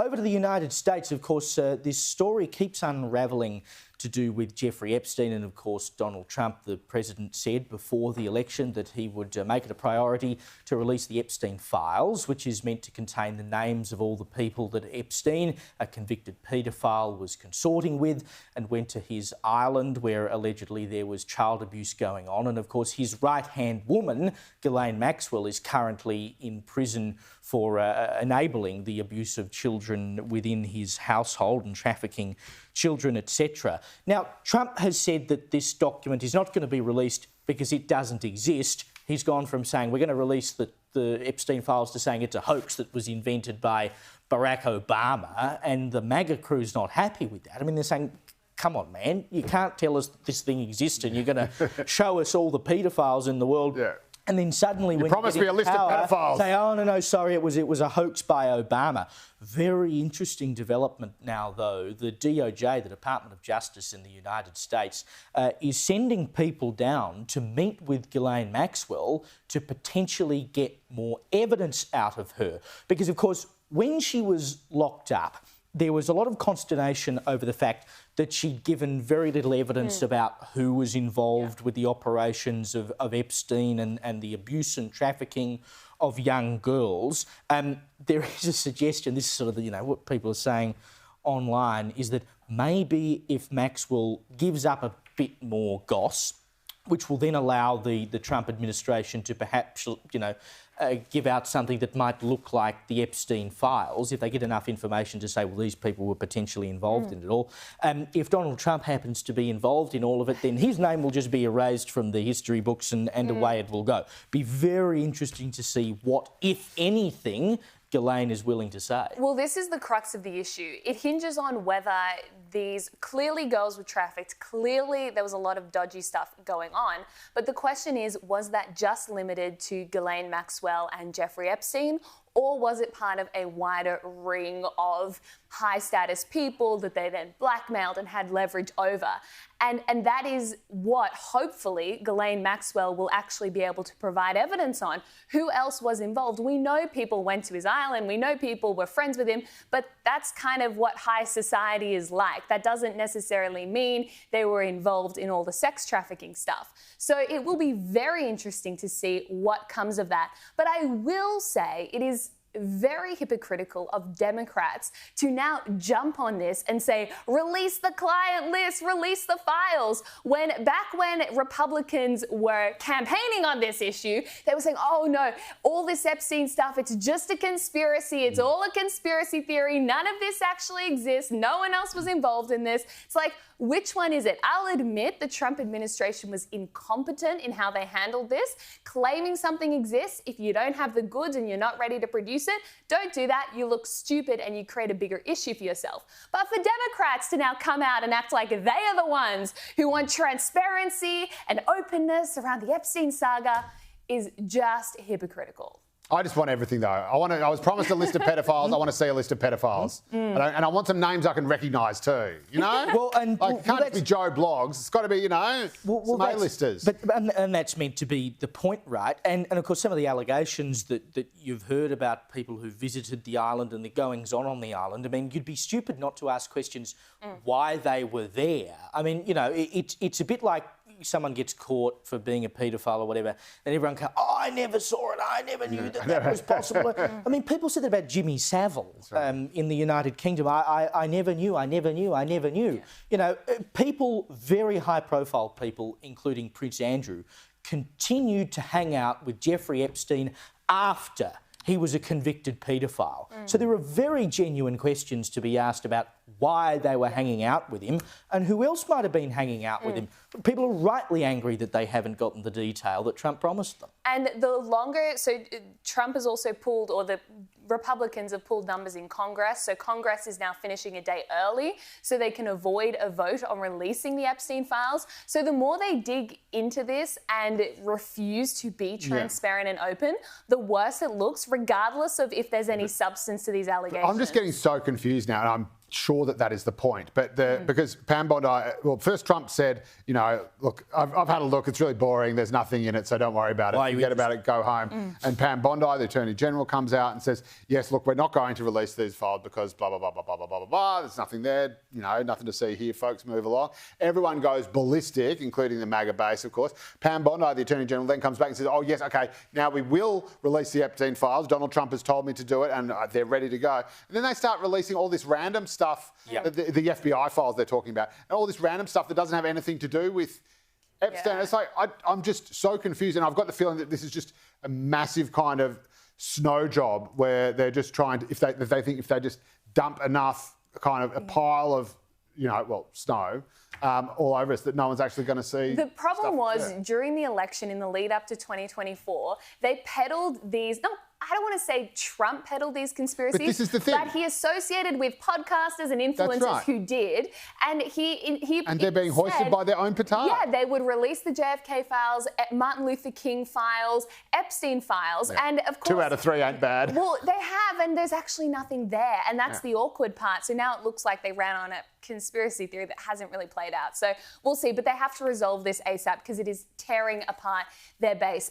over to the United States, of course, this story keeps unravelling to do with Jeffrey Epstein, and of course Donald Trump, the president, said before the election that he would make it a priority to release the Epstein files, which is meant to contain the names of all the people that Epstein, a convicted paedophile, was consorting with and went to his island where allegedly there was child abuse going on. And of course his right-hand woman, Ghislaine Maxwell, is currently in prison for enabling the abuse of children within his household and trafficking children, etc. Now, Trump has said that this document is not going to be released because it doesn't exist. He's gone from saying we're going to release the Epstein files to saying it's a hoax that was invented by Barack Obama, and the MAGA crew's not happy with that. I mean, they're saying, come on, man, you can't tell us that this thing exists and you're going to show us all the paedophiles in the world. Yeah. And then suddenly, when promised me a list of pedophiles, say, "Oh no, sorry, it was a hoax by Obama." Very interesting development now, though. The DOJ, the Department of Justice in the United States, is sending people down to meet with Ghislaine Maxwell to potentially get more evidence out of her, because, of course, when she was locked up, there was a lot of consternation over the fact that she'd given very little evidence about who was involved with the operations of Epstein and the abuse and trafficking of young girls. There is a suggestion, this is sort of what people are saying online, is that maybe if Maxwell gives up a bit more goss, which will then allow the Trump administration to perhaps, give out something that might look like the Epstein files, if they get enough information to say, well, these people were potentially involved in it all. If Donald Trump happens to be involved in all of it, then his name will just be erased from the history books and away it will go. Be very interesting to see what, if anything, Ghislaine is willing to say. Well, this is the crux of the issue. It hinges on whether these clearly girls were trafficked, clearly there was a lot of dodgy stuff going on, but the question is, was that just limited to Ghislaine Maxwell and Jeffrey Epstein, or was it part of a wider ring of high-status people that they then blackmailed and had leverage over? And that is what, hopefully, Ghislaine Maxwell will actually be able to provide evidence on. Who else was involved? We know people went to his island, we know people were friends with him, but that's kind of what high society is like. That doesn't necessarily mean they were involved in all the sex trafficking stuff. So it will be very interesting to see what comes of that. But I will say it is very hypocritical of Democrats to now jump on this and say, release the client list, release the files. Back when Republicans were campaigning on this issue, they were saying, oh no, all this Epstein stuff, it's just a conspiracy. It's all a conspiracy theory. None of this actually exists. No one else was involved in this. It's like, which one is it? I'll admit the Trump administration was incompetent in how they handled this. Claiming something exists, if you don't have the goods and you're not ready to produce it, don't do that. You look stupid and you create a bigger issue for yourself. But for Democrats to now come out and act like they are the ones who want transparency and openness around the Epstein saga is just hypocritical. I just want everything, though. I was promised a list of pedophiles. I want to see a list of pedophiles. And I want some names I can recognise too, you know? It can't just be Joe Blogs. It's got to be, some A-listers. And that's meant to be the point, right? And of course, some of the allegations that you've heard about people who visited the island and the goings-on the island, I mean, you'd be stupid not to ask questions why they were there. I mean, it's a bit like someone gets caught for being a paedophile or whatever, and everyone goes, oh, I never saw it, I never knew that was possible. I mean, people said that about Jimmy Savile in the United Kingdom. I never knew. Yeah. People, very high-profile people, including Prince Andrew, continued to hang out with Jeffrey Epstein after he was a convicted paedophile. So there are very genuine questions to be asked about why they were hanging out with him and who else might have been hanging out with him. People are rightly angry that they haven't gotten the detail that Trump promised them. And Trump has also pulled, or the Republicans have pulled numbers in Congress. So Congress is now finishing a day early so they can avoid a vote on releasing the Epstein files. So the more they dig into this and refuse to be transparent and open, the worse it looks, regardless of if there's any substance to these allegations. I'm just getting so confused now, and I'm sure that is the point. But because Pam Bondi, well, first Trump said, you know, look, I've had a look, it's really boring, there's nothing in it, so don't worry about it. Forget about it, go home. And Pam Bondi, the Attorney General, comes out and says, yes, look, we're not going to release these files because blah, blah, blah, blah, blah, blah, blah, blah, blah. There's nothing there, you know, nothing to see here, folks, move along. Everyone goes ballistic, including the MAGA base, of course. Pam Bondi, the Attorney General, then comes back and says, oh, yes, OK, now we will release the Epstein files. Donald Trump has told me to do it and they're ready to go. And then they start releasing all this random stuff, the FBI files they're talking about, and all this random stuff that doesn't have anything to do with Epstein. It's like, I'm just so confused, and I've got the feeling that this is just a massive kind of snow job where they're just trying to, if they think if they just dump enough kind of a pile of, you know, well, snow all over us, that no one's actually going to see. The problem was during the election in the lead up to 2024, they peddled these, I don't want to say Trump peddled these conspiracies, but this is the thing. But he associated with podcasters and influencers who did, and and they're being hoisted by their own petard. Yeah, they would release the JFK files, Martin Luther King files, Epstein files, and of course 2 out of 3 ain't bad. Well, they have, and there's actually nothing there, and that's the awkward part. So now it looks like they ran on a conspiracy theory that hasn't really played out. So we'll see, but they have to resolve this ASAP because it is tearing apart their base.